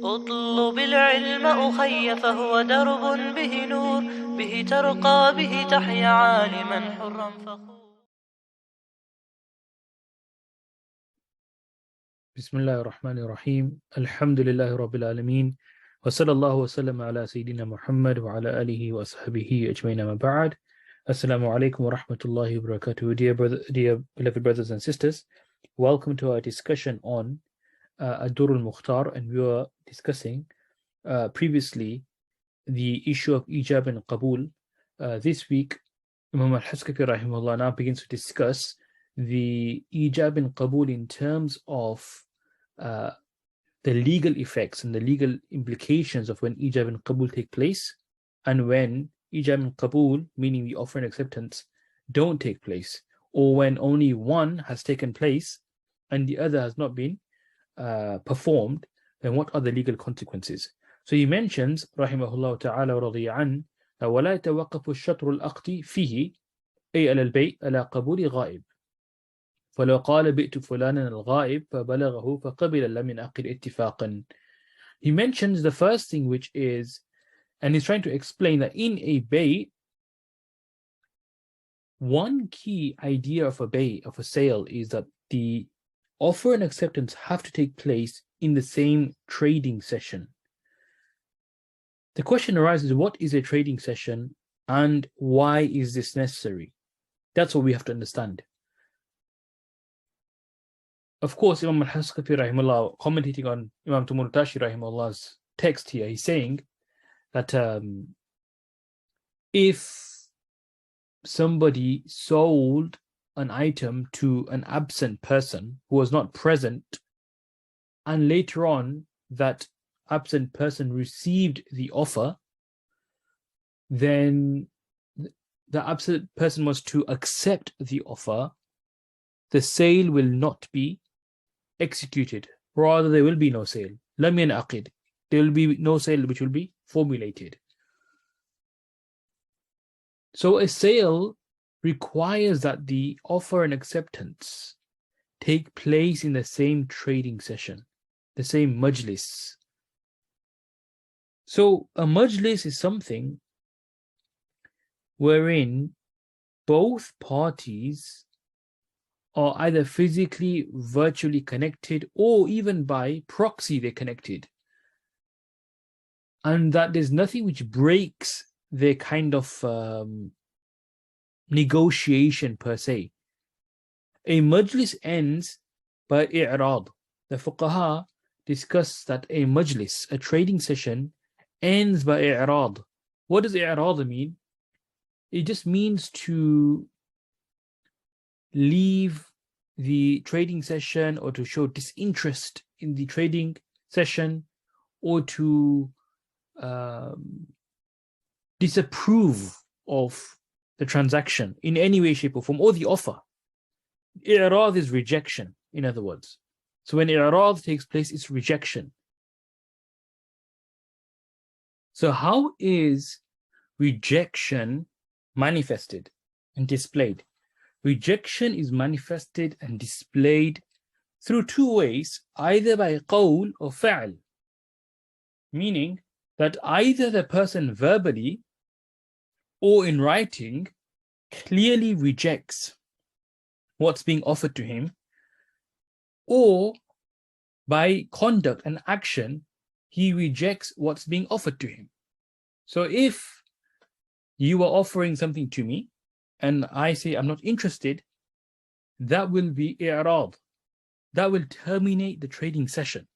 اطلب العلم أخي فهو درب به نور به ترقى به تحيا عالما حرا فخور. بسم الله الرحمن الرحيم الحمد لله رب العالمين وصلى الله وسلم على سيدنا محمد وعلى آله وصحبه أجمعين ما بعد. Assalamu alaikum wa rahmatullahi wa barakatuh. Dear beloved brothers and sisters, welcome to our discussion on al-Durr al-Mukhtar, and we were discussing previously the issue of ijab and qabul. This week Imam al-Haskafi rahimahullah now begins to discuss the ijab and qabul in terms of the legal effects and the legal implications of when ijab and qabul take place, and when ijab and qabul, meaning the offer and acceptance, don't take place, or when only one has taken place and the other has not been performed, then what are the legal consequences? So he mentions rahimahullah ta'ala radiya an ولا يتوقف الشطر الأقدي فيه أي على البيع على قبول غائب فلو قال بئت فلانا الغائب فبلغه فقبل لم ينعقد اتفاقا. He mentions the first thing, which is, and he's trying to explain that in a bay, one key idea of a bay, of a sale, is that the offer and acceptance have to take place in the same trading session. The question arises, what is a trading session and why is this necessary? That's what we have to understand. Of course, Imam al-Haskafi rahimahullah, commentating on Imam Tumurtashi rahimahullah's text here, he's saying that if somebody sold an item to an absent person who was not present, and later on that absent person received the offer, then the absent person was to accept the offer, the sale will not be executed. Rather, there will be no sale. Lam yanaqid. There will be no sale which will be formulated. So a sale requires that the offer and acceptance take place in the same trading session, the same majlis. So a majlis is something wherein both parties are either physically, virtually connected, or even by proxy they're connected, and that there's nothing which breaks their kind of negotiation per se. A majlis ends by i'rad. The fuqaha discuss that a majlis, a trading session, ends by i'rad. What does i'rad mean? It just means to leave the trading session, or to show disinterest in the trading session, or to disapprove of the transaction in any way, shape, or form, or the offer. I'rad is rejection, in other words. So when i'rad takes place, it's rejection. So how is rejection manifested and displayed? Rejection is manifested and displayed through two ways, either by qawl or fa'al, meaning that either the person verbally or in writing clearly rejects what's being offered to him, or by conduct and action he rejects what's being offered to him. So if you are offering something to me and I say I'm not interested, that will be i'rad. That will terminate the trading session.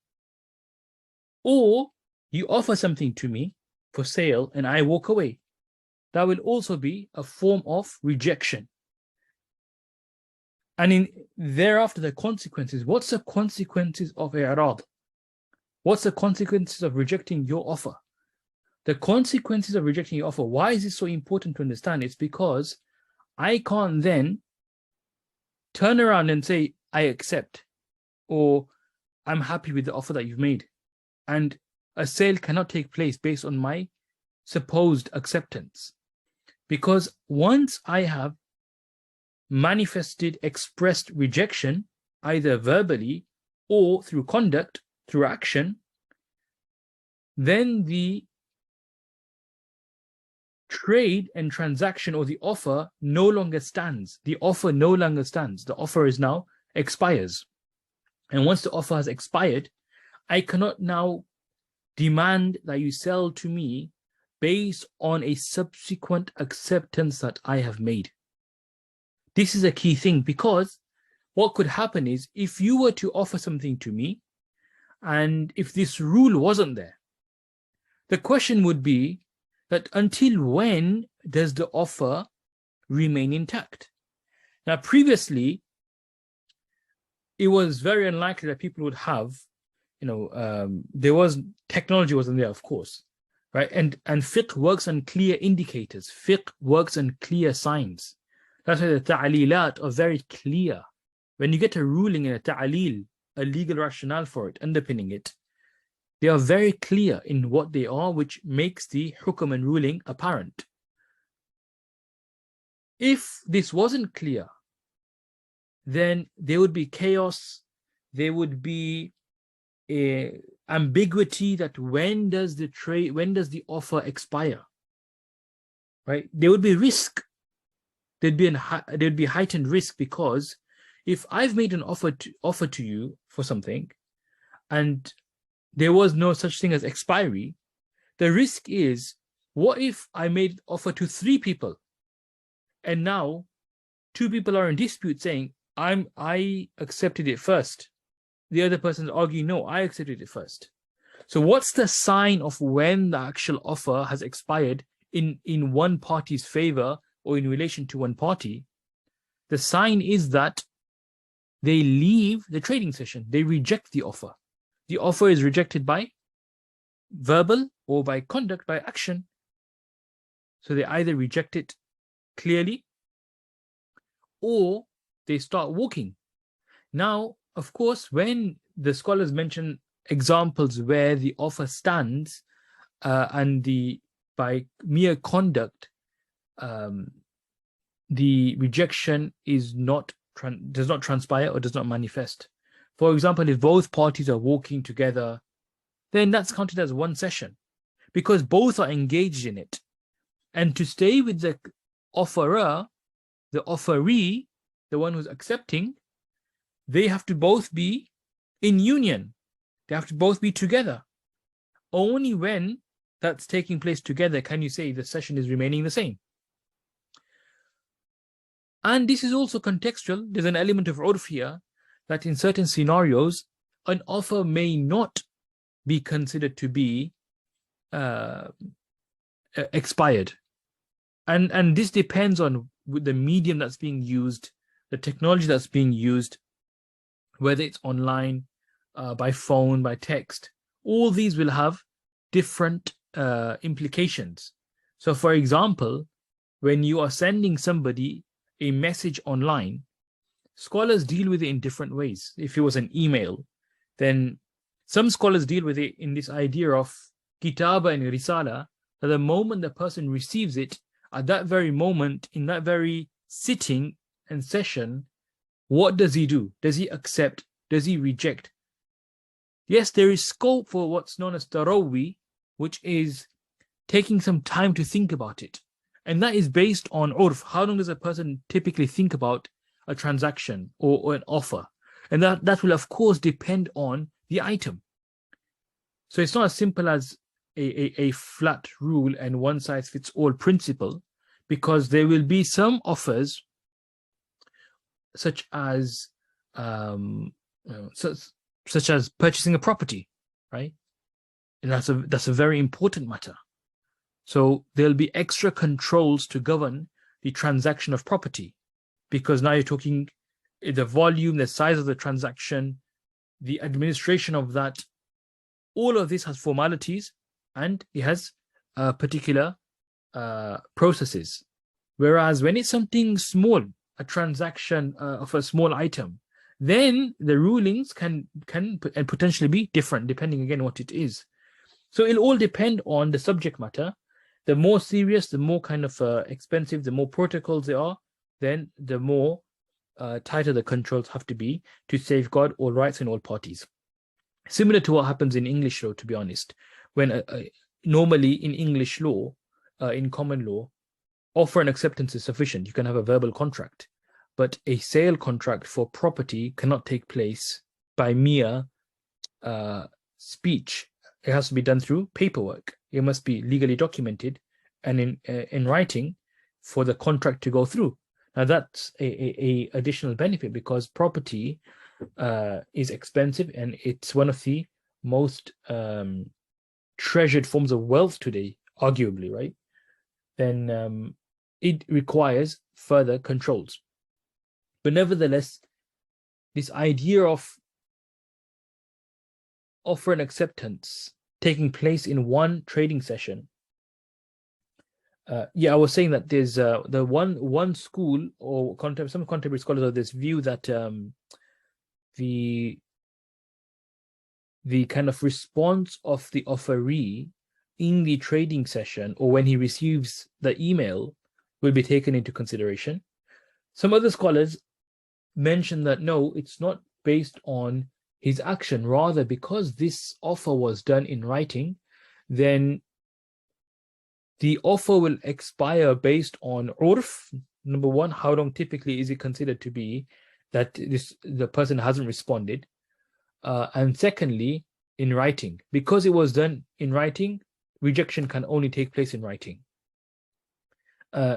Or you offer something to me for sale and I walk away. That will also be a form of rejection. And thereafter, the consequences. What's the consequences of i'rad? What's the consequences of rejecting your offer? The consequences of rejecting your offer, why is this so important to understand? It's because I can't then turn around and say, I accept, or I'm happy with the offer that you've made. And a sale cannot take place based on my supposed acceptance. Because once I have manifested, expressed rejection, either verbally or through conduct, through action, then the trade and transaction or the offer no longer stands. The offer no longer stands. The offer is now expires. And once the offer has expired, I cannot now demand that you sell to me based on a subsequent acceptance that I have made. This is a key thing, because what could happen is if you were to offer something to me and if this rule wasn't there, the question would be that until when does the offer remain intact? Now, previously, it was very unlikely that people would have, technology wasn't there, of course, right? And fiqh works on clear indicators. Fiqh works on clear signs. That's why the ta'alilat are very clear. When you get a ruling in a ta'alil, a legal rationale for it, underpinning it, they are very clear in what they are, which makes the hukum and ruling apparent. If this wasn't clear, then there would be chaos, there would be a ambiguity that when does the offer expire, right? There would be risk. There'd be heightened risk, because if I've made an offer to you for something and there was no such thing as expiry, the risk is, what if I made offer to 3 people and now 2 people are in dispute saying, I accepted it first. The other person's arguing, no, I accepted it first. So what's the sign of when the actual offer has expired in one party's favor or in relation to one party? The sign is that they leave the trading session. They reject the offer. The offer is rejected by verbal or by conduct, by action. So they either reject it clearly or they start walking. Now, of course, when the scholars mention examples where the offer stands and by mere conduct, the rejection does not transpire or does not manifest. For example, if both parties are walking together, then that's counted as one session because both are engaged in it. And to stay with the offerer, the offeree, the one who's accepting, they have to both be in union. They have to both be together. Only when that's taking place together can you say the session is remaining the same. And this is also contextual. There's an element of urf here that in certain scenarios, an offer may not be considered to be expired. And this depends on the medium that's being used, the technology that's being used, whether it's online, by phone, by text. All these will have different implications. So for example, when you are sending somebody a message online, scholars deal with it in different ways. If it was an email, then some scholars deal with it in this idea of kitaba and risala, that the moment the person receives it, at that very moment, in that very sitting and session, what does he do? Does he accept? Does he reject? Yes, there is scope for what's known as tarawi, which is taking some time to think about it. And that is based on urf. How long does a person typically think about a transaction or an offer? And that will, of course, depend on the item. So it's not as simple as a flat rule and one size fits all principle, because there will be some offers such as purchasing a property, right? And that's a very important matter. So there'll be extra controls to govern the transaction of property, because now you're talking the volume, the size of the transaction, the administration of that. All of this has formalities and it has particular processes. Whereas when it's something small, a transaction of a small item, then the rulings can and potentially be different depending again what it is. So it'll all depend on the subject matter. The more serious, the more kind of expensive, the more protocols there are, then the more tighter the controls have to be to safeguard all rights in all parties. Similar to what happens in English law, to be honest, when normally in English law, in common law, offer and acceptance is sufficient. You can have a verbal contract, but a sale contract for property cannot take place by mere speech. It has to be done through paperwork. It must be legally documented and in writing for the contract to go through. Now that's a additional benefit because property is expensive and it's one of the most treasured forms of wealth today, arguably, right? Then it requires further controls. But nevertheless, this idea of offer and acceptance taking place in one trading session. I was saying that there's the one school or some contemporary scholars of this view that the kind of response of the offeree in the trading session or when he receives the email will be taken into consideration. Some other scholars mention that no, it's not based on his action, rather because this offer was done in writing, then the offer will expire based on urf. Number one, how long typically is it considered to be that the person hasn't responded? And secondly, in writing, because it was done in writing, rejection can only take place in writing.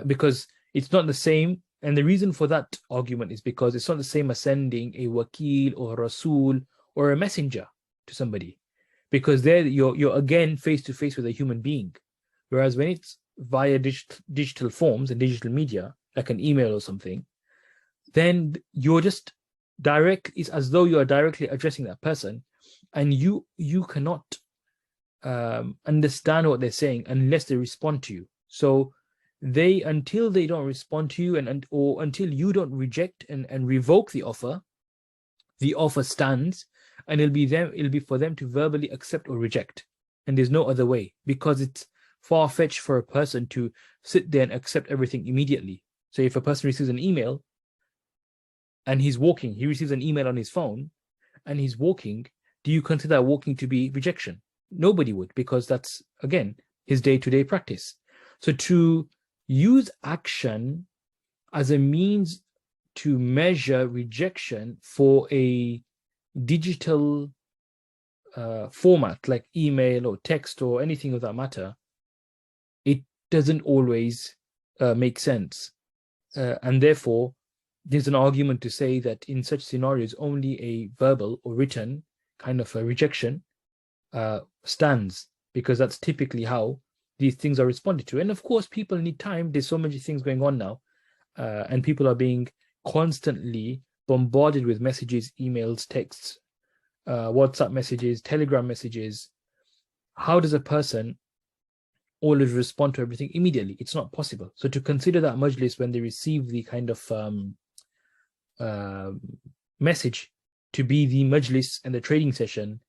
Because it's not the same, and the reason for that argument is because it's not the same as sending a wakil or a rasul or a messenger to somebody, because there you're again face to face with a human being. Whereas when it's via digital forms and digital media, like an email or something, then you're just direct. It's as though you are directly addressing that person, and you cannot understand what they're saying unless they respond to you. So until they don't respond to you or until you don't reject and revoke the offer stands, and it'll be for them to verbally accept or reject. And there's no other way, because it's far-fetched for a person to sit there and accept everything immediately. So if a person receives an email and he's walking, he receives an email on his phone and he's walking, do you consider walking to be rejection? Nobody would, because that's, again, his day-to-day practice. So to use action as a means to measure rejection for a digital format like email or text or anything of that matter, it doesn't always make sense. And therefore, there's an argument to say that in such scenarios, only a verbal or written kind of a rejection stands, because that's typically how these things are responded to. And of course, people need time. There's so many things going on now, and people are being constantly bombarded with messages, emails, texts, WhatsApp messages, Telegram messages. How does a person always respond to everything immediately? It's not possible. So to consider that majlis when they receive the kind of message to be the majlis and the trading session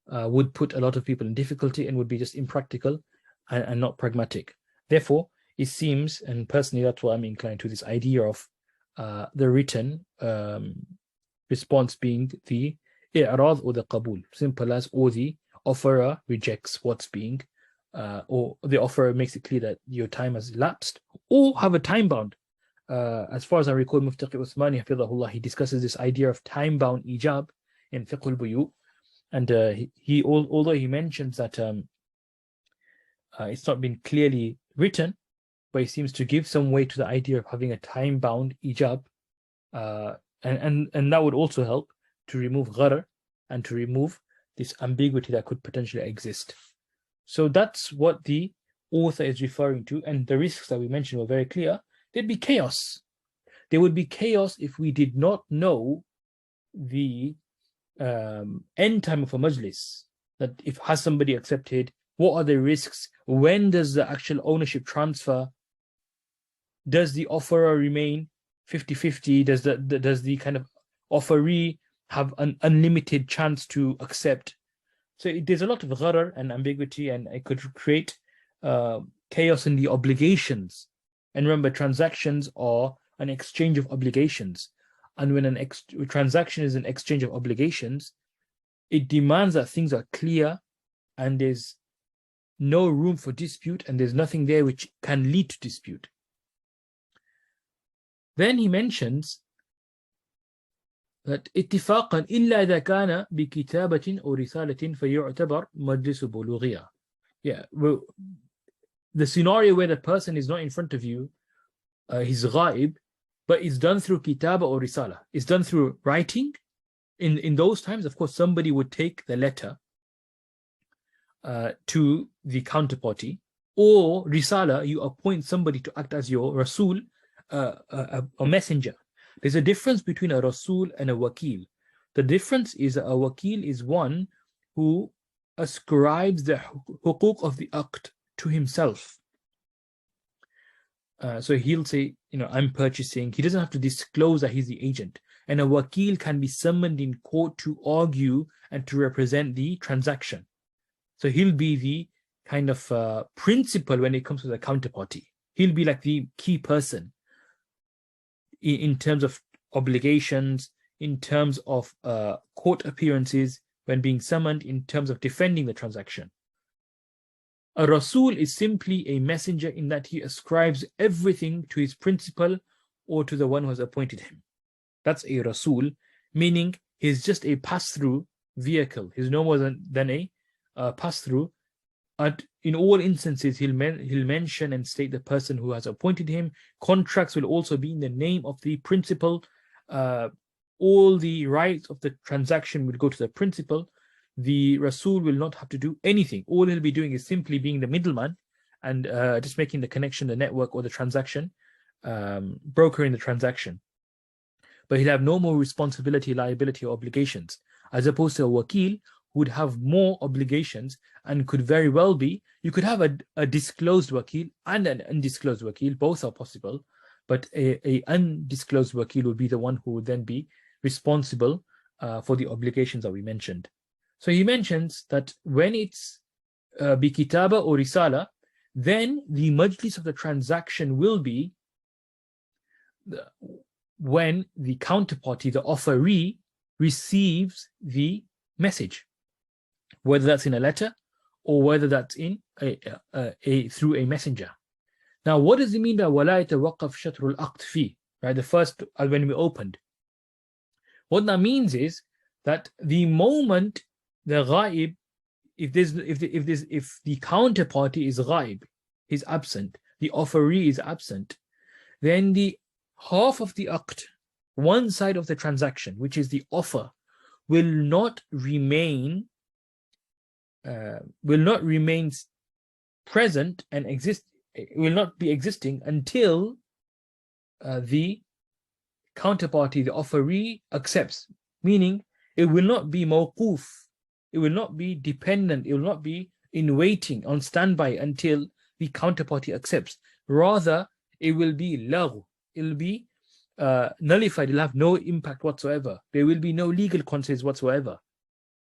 would put a lot of people in difficulty and would be just impractical and not pragmatic. Therefore, it seems, and personally that's why I'm inclined to this idea of the written response being the i'rad or the qabul, simple as, or the offerer rejects what's being or the offerer makes it clear that your time has lapsed, or have a time bound. As far as I recall, Mufti Uthmani hafidhahullah, he discusses this idea of time bound ijab in Fiqh al-Buyu, and although he mentions that it's not been clearly written, but he seems to give some weight to the idea of having a time bound ijab, and that would also help to remove gharar and to remove this ambiguity that could potentially exist. So that's what the author is referring to, and the risks that we mentioned were very clear. There'd be chaos. There would be chaos if we did not know the end time of a majlis, that if has somebody accepted, what are the risks, when does the actual ownership transfer, does the offerer remain 50-50, does the kind of offeree have an unlimited chance to accept. So there's a lot of gharar and ambiguity, and it could create chaos in the obligations. And remember, transactions are an exchange of obligations. And when a transaction is an exchange of obligations, it demands that things are clear and there's no room for dispute, and there's nothing there which can lead to dispute. Then he mentions that اتفاقا إلا إذا كان بكتابة أو رسالة فيعتبر مجلس بلوغية. Yeah, well, the scenario where the person is not in front of you, he's ghaib, but it's done through kitaba or risala. It's done through writing. In those times, of course, somebody would take the letter to the counterparty, or risala, you appoint somebody to act as your rasul, a messenger. There's a difference between a rasul and a wakil. The difference is that a wakil is one who ascribes the huquq of the aqd to himself. So he'll say, I'm purchasing. He doesn't have to disclose that he's the agent. And a wakil can be summoned in court to argue and to represent the transaction. So he'll be the kind of principal when it comes to the counterparty. He'll be like the key person in terms of obligations, in terms of court appearances when being summoned, in terms of defending the transaction. A Rasul is simply a messenger in that he ascribes everything to his principal or to the one who has appointed him. That's a Rasul, meaning he's just a pass-through vehicle. He's no more than a pass-through. In all instances, he'll mention and state the person who has appointed him. Contracts will also be in the name of the principal. All the rights of the transaction will go to the principal. The Rasul will not have to do anything. All he'll be doing is simply being the middleman and just making the connection, the network, or the transaction, brokering the transaction. But he'll have no more responsibility, liability, or obligations, as opposed to a wakil who would have more obligations and could very well be, you could have a disclosed wakil and an undisclosed wakil, both are possible, but a undisclosed wakil would be the one who would then be responsible for the obligations that we mentioned. So he mentions that when it's bikitaba or risala, then the majlis of the transaction will be when the counterparty, the offeree, receives the message, whether that's in a letter or whether that's in through a messenger. Now, what does it mean by وَلَا يَتَوَقَّفْ شَطْرُ الْعَقْدِ فِيهِ? Right, the first when we opened. What that means is that the moment the ghaib, if the counterparty is ghaib, is absent, the offeree is absent, then the half of the aqd, one side of the transaction, which is the offer, will not remain present and exist. It will not be existing until the counterparty, the offeree, accepts. Meaning, it will not be mawquf. It will not be dependent. It will not be in waiting, on standby until the counterparty accepts. Rather, it will be lagh. It will be nullified. It will have no impact whatsoever. There will be no legal consequences whatsoever.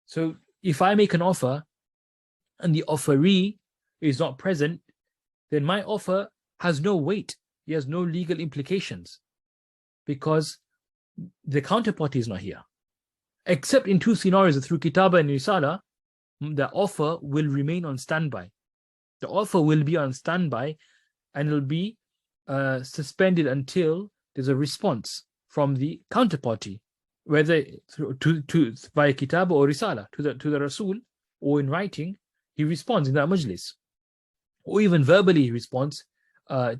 So, if I make an offer and the offeree is not present, then my offer has no weight. It has no legal implications because the counterparty is not here. Except in two scenarios, through kitaba and risala, the offer will remain on standby. The offer will be on standby and it will be suspended until there's a response from the counterparty, whether via kitaba or risala, to the Rasul, or in writing, he responds in that majlis, or even verbally he responds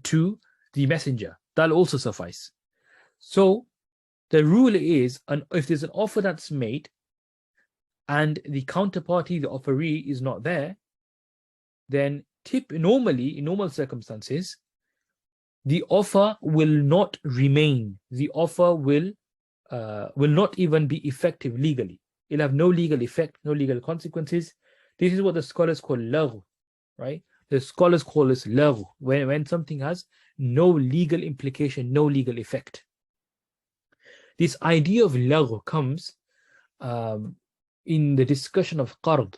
to the messenger. That'll also suffice. So the rule is, if there's an offer that's made and the counterparty, the offeree, is not there, then normally, in normal circumstances, the offer will not remain. The offer will not even be effective legally. It'll have no legal effect, no legal consequences. This is what the scholars call lagh, right? The scholars call this lagh, when something has no legal implication, no legal effect. This idea of lagh comes in the discussion of qard.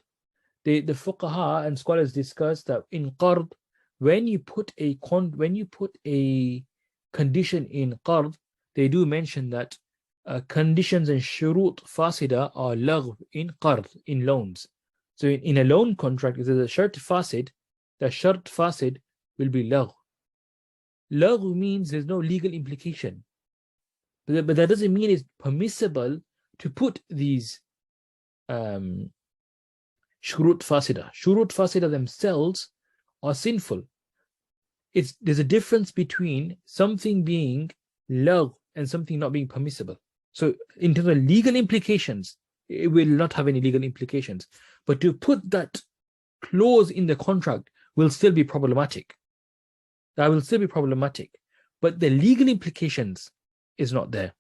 The fuqaha and scholars discuss that in qard, when you put a condition in qard, they do mention that conditions and shurut fasida are lagh in qard, in loans. So in a loan contract, if there's a shart fasid, the shart fasid will be lagh. Lagh means there's no legal implication. But that doesn't mean it's permissible to put these shurut fasida. Shurut fasida themselves are sinful. There's a difference between something being lagh and something not being permissible. So in terms of legal implications, it will not have any legal implications. But to put that clause in the contract will still be problematic. That will still be problematic. But the legal implications is not there.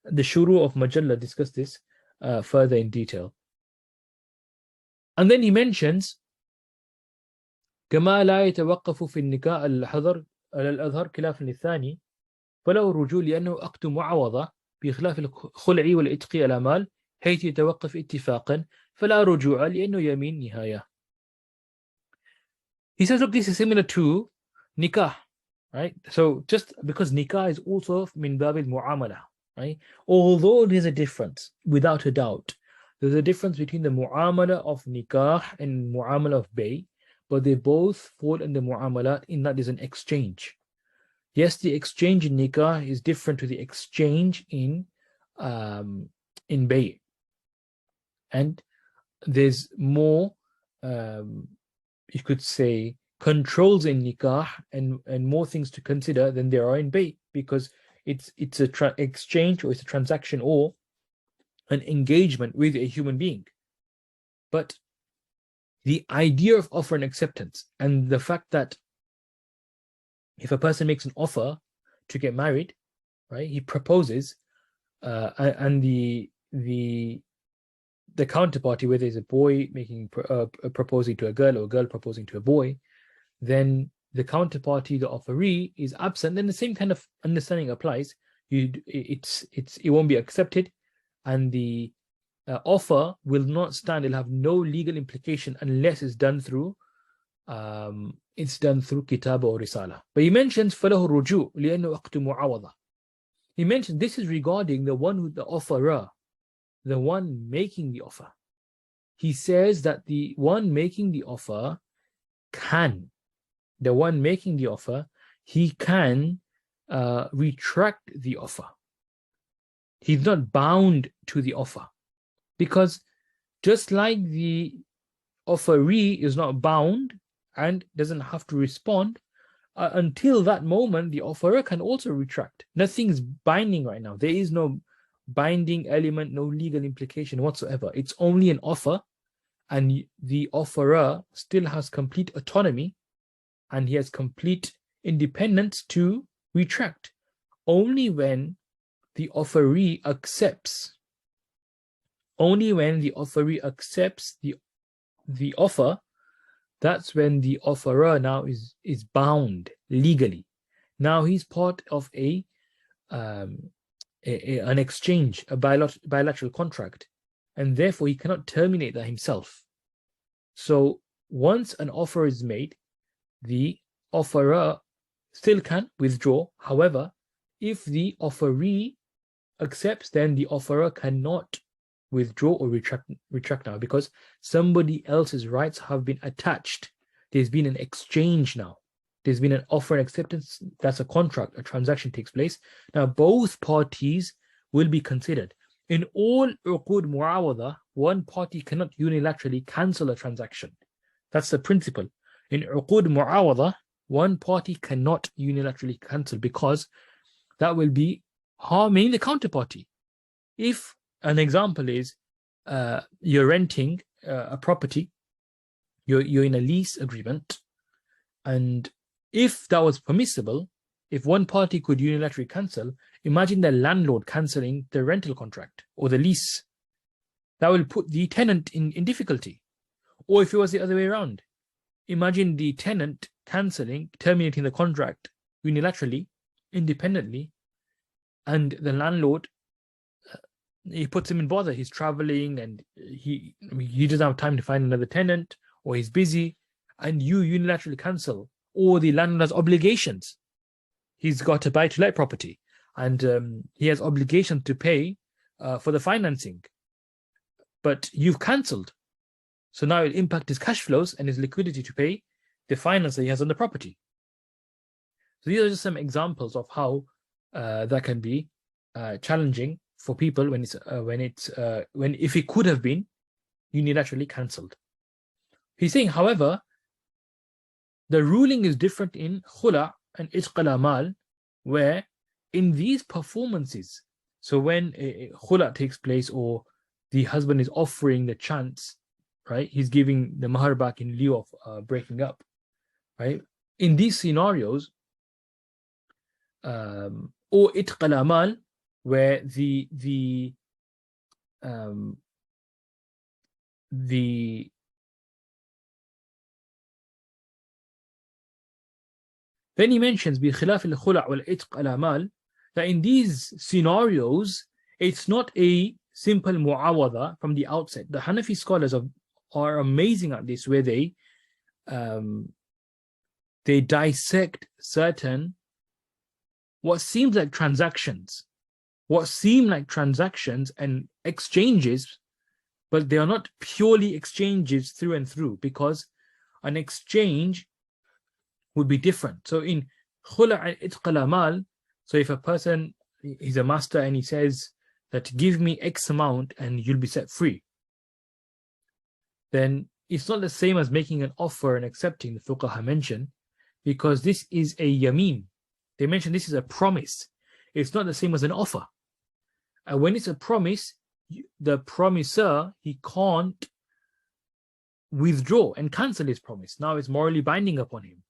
The Shuru of Majalla discussed this further in detail. And then he mentions كما لا يتوقف في النكاح الحظر على الأظهر خلافا للثاني فله الرجوع لأنه عقد معاوضة بخلاف الخلع والعتق على مال حيث يتوقف اتفاقا فلا رجوع لأنه يمين نهاية. He says, look, this is similar to nikah, right? So just because nikah is also min babil mu'amala, right? Although there's a difference, without a doubt, there's a difference between the mu'amala of nikah and mu'amala of bay, but they both fall under mu'amalat in that there's an exchange. Yes, the exchange in nikah is different to the exchange in bay, and there's more, you could say, controls in nikah and more things to consider than there are in bay, because it's a exchange, or it's a transaction, or an engagement with a human being. But the idea of offer and acceptance, and the fact that if a person makes an offer to get married, right, he proposes, and the counterparty, whether it's a boy making proposing to a girl or a girl proposing to a boy, then the counterparty, the offeree, is absent, then the same kind of understanding applies. It won't be accepted, and the offer will not stand. It'll have no legal implication unless it's done through kitaba or risala. But he mentions falahu ruju li'annahu aqdu mu'awada. He mentions this is regarding the one with the offerer, the one making the offer. He says that the one making the offer he can retract the offer. He's not bound to the offer, because just like the offeree is not bound and doesn't have to respond, until that moment, the offerer can also retract. Nothing's binding right now. There is no binding element, no legal implication whatsoever. It's only an offer, and the offerer still has complete autonomy, and he has complete independence to retract. Only when the offeree accepts the offer, that's when the offerer now is bound legally. Now he's part of an exchange, a bilateral contract, and therefore he cannot terminate that himself. So once an offer is made, the offerer still can withdraw. However, if the offeree accepts, then the offerer cannot withdraw or retract now, because somebody else's rights have been attached. There's been an exchange now. There's been an offer and acceptance. That's a contract, a transaction takes place. Now both parties will be considered. In all uqud mu'awada, one party cannot unilaterally cancel a transaction. That's the principle. In uqud mu'awada, one party cannot unilaterally cancel, because that will be harming the counterparty. If an example is you're renting a property, you're in a lease agreement, and if that was permissible, if one party could unilaterally cancel, imagine the landlord cancelling the rental contract or the lease. That will put the tenant in difficulty. Or if it was the other way around, imagine the tenant terminating the contract unilaterally, independently, and the landlord, he puts him in bother. He's traveling and he doesn't have time to find another tenant, or he's busy, and you unilaterally cancel. Or the landlord has obligations. He's got a buy-to-let property, and he has obligations to pay for the financing. But you've cancelled. So now it impacts his cash flows and his liquidity to pay the finance that he has on the property. So these are just some examples of how that can be challenging for people when if it could have been unilaterally cancelled. He's saying, however, the ruling is different in khula and itq al-amal, where in these performances, so when a khula takes place or the husband is offering the chance, right, he's giving the mahar back in lieu of breaking up, right? In these scenarios, or itq al-amal, where then he mentions بخلاف الخلع والعتق الأعمال that in these scenarios it's not a simple mu'awada from the outset. The Hanafi scholars are amazing at this, where they dissect certain what seem like transactions and exchanges, but they are not purely exchanges through and through, because an exchange would be different. So in khula' al-itq al-amal, so if a person, he's a master and he says that give me X amount and you'll be set free, then it's not the same as making an offer and accepting, the fuqaha mention, because this is a yameen. They mention this is a promise. It's not the same as an offer. And when it's a promise, the promisor, he can't withdraw and cancel his promise. Now it's morally binding upon him.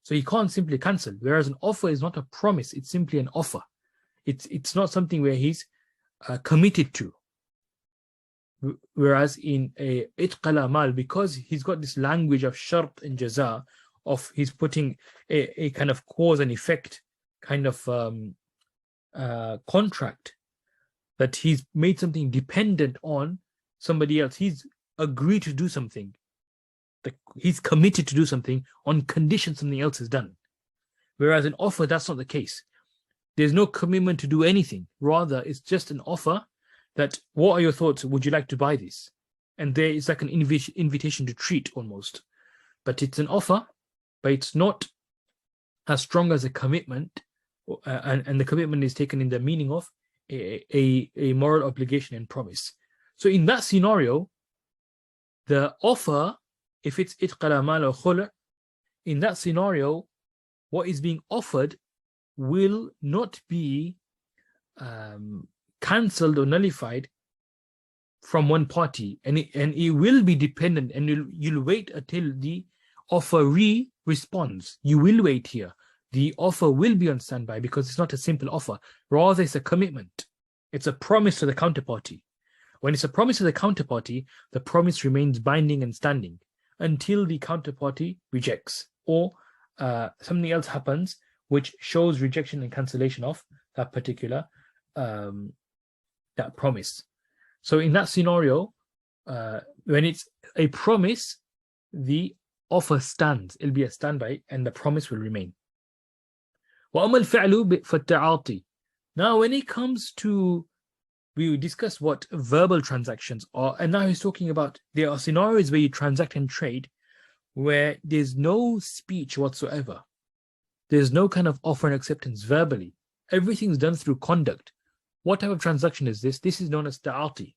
So he can't simply cancel. Whereas an offer is not a promise, it's simply an offer. It's not something where he's committed to. Whereas in a itq al-amal, because he's got this language of shart and jaza, of he's putting a kind of cause and effect kind of contract, that he's made something dependent on somebody else. He's agreed to do something. He's committed to do something on condition something else is done. Whereas in offer, that's not the case. There's no commitment to do anything. Rather, it's just an offer that, what are your thoughts? Would you like to buy this? And there is like an invitation to treat almost. But it's an offer, but it's not as strong as a commitment. And the commitment is taken in the meaning of a moral obligation and promise. So in that scenario, the offer, if it's itq al-amal or khula', in that scenario, what is being offered will not be cancelled or nullified from one party, and it will be dependent, and you'll wait until the offeree responds. You will wait here. The offer will be on standby, because it's not a simple offer. Rather, it's a commitment. It's a promise to the counterparty. When it's a promise to the counterparty, the promise remains binding and standing until the counterparty rejects, or something else happens which shows rejection and cancellation of that particular that promise. So in that scenario, when it's a promise, the offer stands. It'll be a standby, and the promise will remain. وَأَمَا الْفِعْلُ فَالتَّعَاطِي. Now, when it comes to, we discuss what verbal transactions are, and now he's talking about there are scenarios where you transact and trade where there's no speech whatsoever. There's no kind of offer and acceptance verbally. Everything's done through conduct. What type of transaction is this? This is known as ta'ati.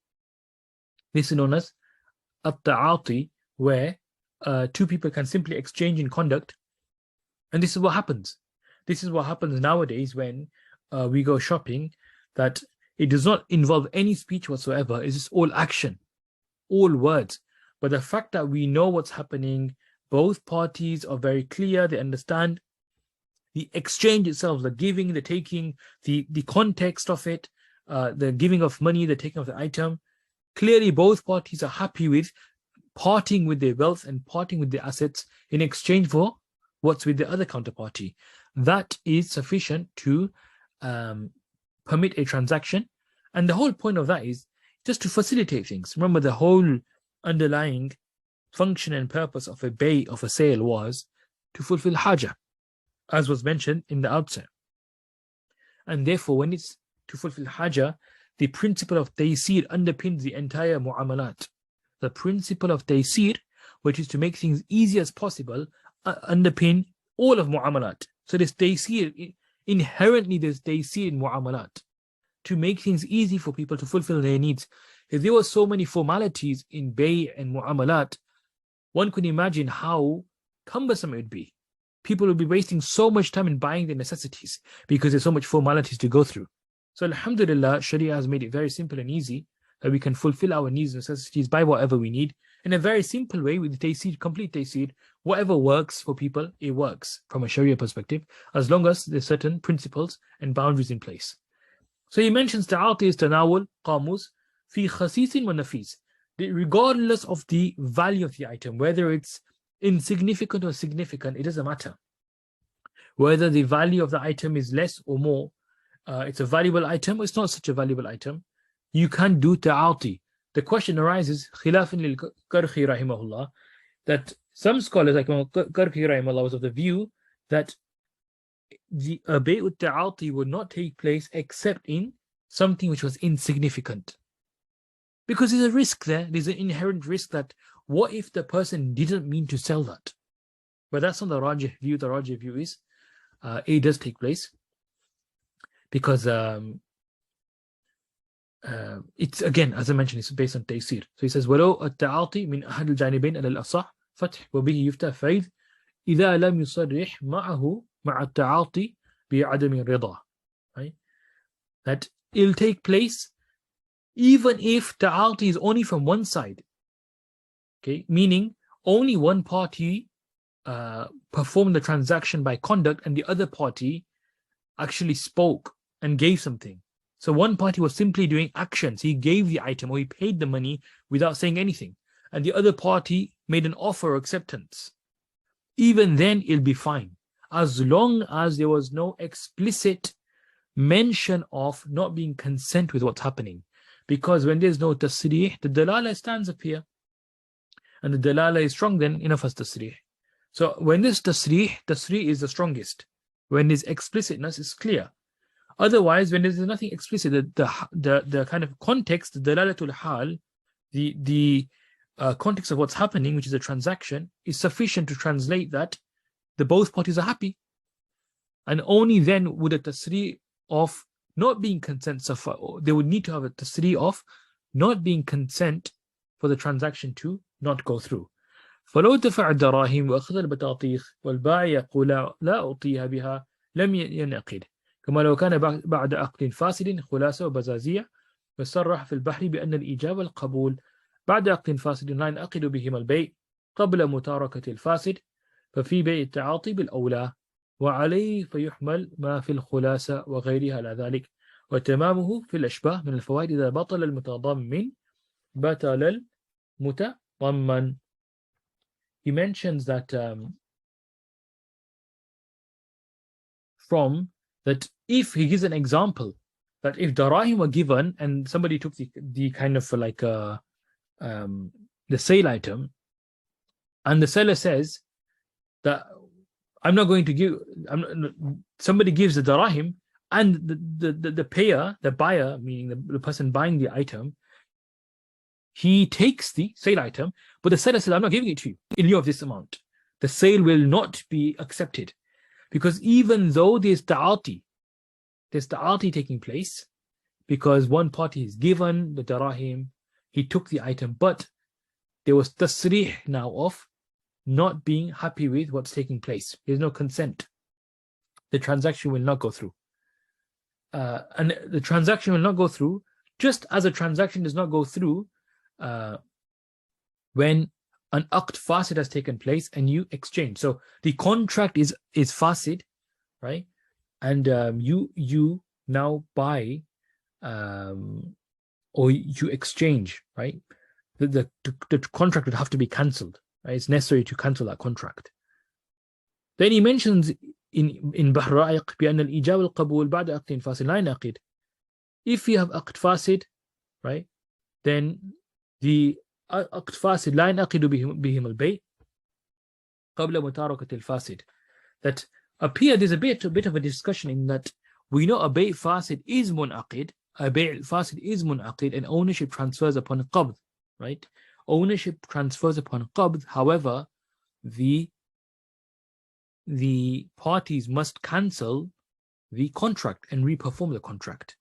This is known as at-ta'ati, where two people can simply exchange in conduct. And this is what happens. This is what happens nowadays when we go shopping, that it does not involve any speech whatsoever. It's just all action, all words. But the fact that we know what's happening, both parties are very clear, they understand the exchange itself, the giving, the taking, the context of it, the giving of money, the taking of the item. Clearly, both parties are happy with parting with their wealth and parting with their assets in exchange for what's with the other counterparty. That is sufficient to permit a transaction. And the whole point of that is just to facilitate things. Remember, the whole underlying function and purpose of a bay, of a sale, was to fulfill haja, as was mentioned in the outset. And therefore, when it's to fulfill haja, the principle of taysir underpins the entire mu'amalat. the principle of taysir, which is to make things easy as possible, underpin all of mu'amalat. So there's taysir, inherently there's taysir in mu'amalat, to make things easy for people to fulfill their needs. If there were so many formalities in bay and mu'amalat, one could imagine how cumbersome it would be. People would be wasting so much time in buying their necessities because there's so much formalities to go through. So alhamdulillah, Sharia has made it very simple and easy that we can fulfill our needs and necessities, buy whatever we need in a very simple way with taysir, complete taysir. Whatever works for people, it works from a Sharia perspective, as long as there's certain principles and boundaries in place. So he mentions ta'ati is tanawul, qamus, fi khasisin wa nafis. Regardless of the value of the item, whether it's insignificant or significant, it doesn't matter. Whether the value of the item is less or more, it's a valuable item or it's not such a valuable item, you can do ta'ati. The question arises, khilafan lil-Karhi rahimahullah, that some scholars like Karhi rahimahullah was of the view that the bay'ut ta'ati would not take place except in something which was insignificant. Because there's a risk there, there's an inherent risk that what if the person didn't mean to sell that? But that's not the Rajih view. The Rajih view is it does take place because it's, again, as I mentioned, it's based on taysir. So he says, وَلَوْ التَّعَاطِي مِنْ أَحَدِ الْجَانِبَيْنِ عَلَى الْأَصَحِّ فَتْحِ وَبِهِ يُفْتَى فَإِذْ إِذَا لَمْ يُصَرِّحْ مَعَهُ مَعَ التَّعَاطِي بِعَدَمِ الرِّضَى. Right? That it'll take place even if ta'ati is only from one side. Okay, meaning only one party performed the transaction by conduct and the other party actually spoke and gave something. So one party was simply doing actions. He gave the item or he paid the money without saying anything. And the other party made an offer or acceptance. Even then, it'll be fine. As long as there was no explicit mention of not being consent with what's happening. Because when there's no tasrih, the dalala stands up here. And the dalala is strong, then enough as tasrih. So when there's tasrih is the strongest. When there's explicitness, it's clear. Otherwise, when there's nothing explicit, the kind of context, the dalalatul hal, the context of what's happening, which is a transaction, is sufficient to translate that the both parties are happy. And only then would a tasrih of not being consent suffer. They would need to have a tasrih of not being consent for the transaction to not go through. فلو دفع الدراهم وأخذ البطاطيخ والبائع يقول لا أعطيها بها لم ينعقد كما لو كان بعد عقد فاسد خلاصة وبزازية وصرح في البحر بأن الإيجاب والقبول بعد عقد فاسد لا ينعقد بهما البيع قبل متاركة الفاسد ففي بيع التعاطي بالأولى وعليه فيحمل ما في الخلاصة وغيرها على ذلك وتمامه في الأشباه من الفوائد إذا بطل المتضمن بطل المتضمن. He mentions that from that if he gives an example that if darahim were given and somebody took the kind of like the sale item and the seller says that I'm not going to give, somebody gives the darahim and the payer, the buyer, meaning the person buying the item, he takes the sale item, but the seller says, I'm not giving it to you in lieu of this amount. The sale will not be accepted. Because even though there's ta'ati taking place, because one party is given the darahim, he took the item, but there was tasrih now of not being happy with what's taking place. There's no consent. The transaction will not go through. And the transaction will not go through, just as a transaction does not go through when an aqd fasid has taken place and you exchange. So the contract is fasid, right? And you now buy or you exchange, right? The contract would have to be cancelled, right? It's necessary to cancel that contract. Then he mentions in Bahr Ra'iq بأن الإيجاب والقبول بعد عقد فاسد لا ينعقد. If you have aqd fasid, right, then the عقد فاسد لا ينعقد بهم البيع قبل متاركة الفاسد. That up here there's a bit of a discussion in that we know a bay' fasid is munaqid, a bay' fasid is munaqid, and ownership transfers upon qabd, right? ownership transfers upon qabd. However, the parties must cancel the contract and reperform the contract.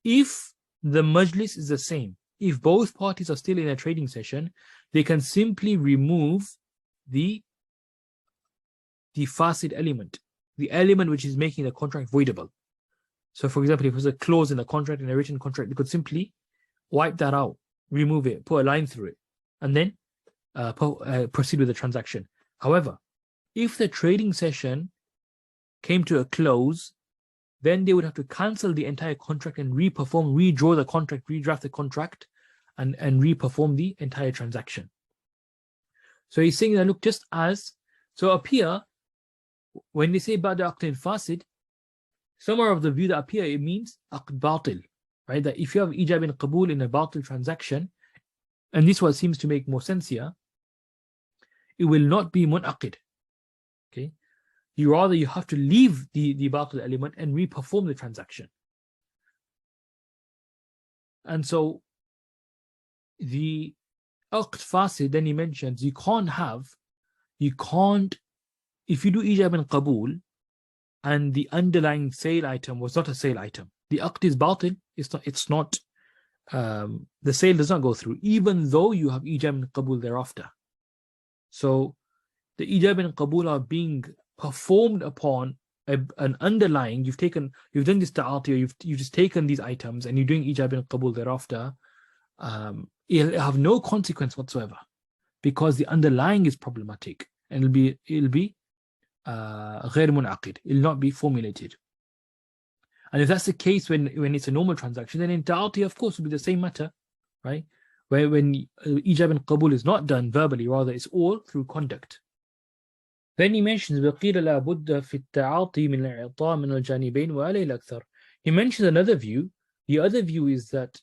If the majlis is the same, if both parties are still in a trading session, they can simply remove the fasid element, the element which is making the contract voidable. So for example, if there's a clause in a contract, in a written contract, they could simply wipe that out, remove it, put a line through it, and then proceed with the transaction. However, if the trading session came to a close, then they would have to cancel the entire contract and redraw the contract, redraft the contract, and reperform the entire transaction. So he's saying that, look, just as, so up here, when they say ba'da aqd fasid, some are of the view that up here it means aqd batil, right? That if you have ijab and qabul in a batil transaction, and this one seems to make more sense here, it will not be munaqid. Okay, you have to leave the batil element and reperform the transaction. And so the aqd fasid, then he mentions you can't, if you do ijab and qabul and the underlying sale item was not a sale item, the aqd is batil, it's not the sale does not go through, even though you have ijab and qabul thereafter. So the ijab and qabul are being performed upon an underlying, you've done this ta'ati, or you've just taken these items and you're doing ijab and qabul thereafter, it'll have no consequence whatsoever because the underlying is problematic, and it'll be غير منعقد, it'll not be formulated. And if that's the case when it's a normal transaction, then in ta'ati, of course, will be the same matter, right? Where when ijab and qabul is not done verbally, rather it's all through conduct. Then he mentions وَقِيلَ لَا بُدَّ فِي التَّعَاطِي مِنْ الْإِعْطَاءِ مِنَ الْجَانِبَيْنِ وَعَلَيْهِ الْأَكْثَرُ. He mentions another view. The other view is that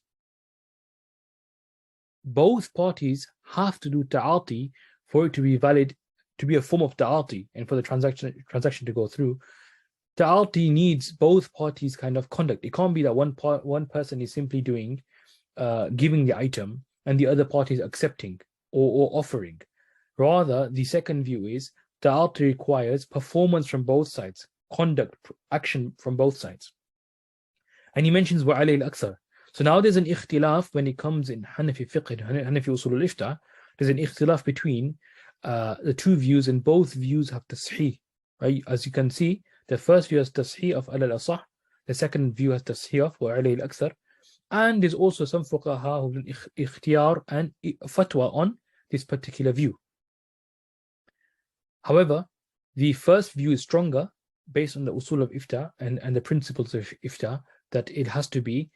both parties have to do ta'ati for it to be valid, to be a form of ta'ati, and for the transaction to go through. Ta'ati needs both parties' kind of conduct. It can't be that one person is simply doing, giving the item, and the other party is accepting or offering. Rather, the second view is ta'ati requires performance from both sides, conduct, action from both sides. And he mentions وَعَلَيْهِ الْأَكْثَرُ. So now there's an ikhtilaf when it comes in Hanafi fiqh, Hanafi usul al-ifta. There's an ikhtilaf between the two views, and both views have tasheeh. Right? As you can see, the first view has tasheeh of al-asah, the second view has tasheeh of وَعَلَيْهِ الْأَكْثَرُ. And there's also some fuqaha who have ikhtiyar and fatwa on this particular view. However, the first view is stronger based on the usul of ifta and the principles of ifta, that it has to be,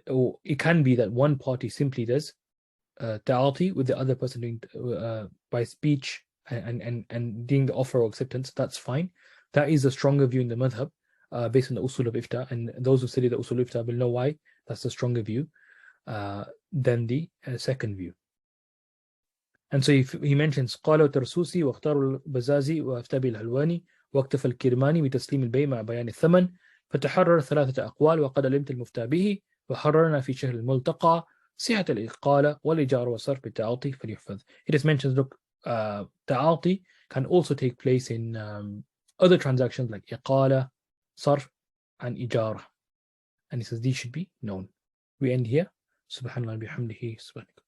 or it can be that one party simply does ta'ati with the other person doing by speech and doing the offer or acceptance. That's fine. That is a stronger view in the madhab based on the usul of ifta, and those who study the usul of ifta will know why that's a stronger view than the second view. And so he mentions قال الترسوسي واختار البزازي وافتى بالحلواني واكتفى الكرماني بتسليم البيع مع بيان الثمن فتحرر ثلاثة أقوال وقد علمت المفتى به وحررنا في شهر الملتقى صحة الإقالة والإجارة والصرف بالتعاطي فليحفظ. It is mentioned, look, ta'ati can also take place in other transactions like إقالة, صرف, and إجارة. And he says these should be known. We end here. سبحان الله بحمده سبحانك.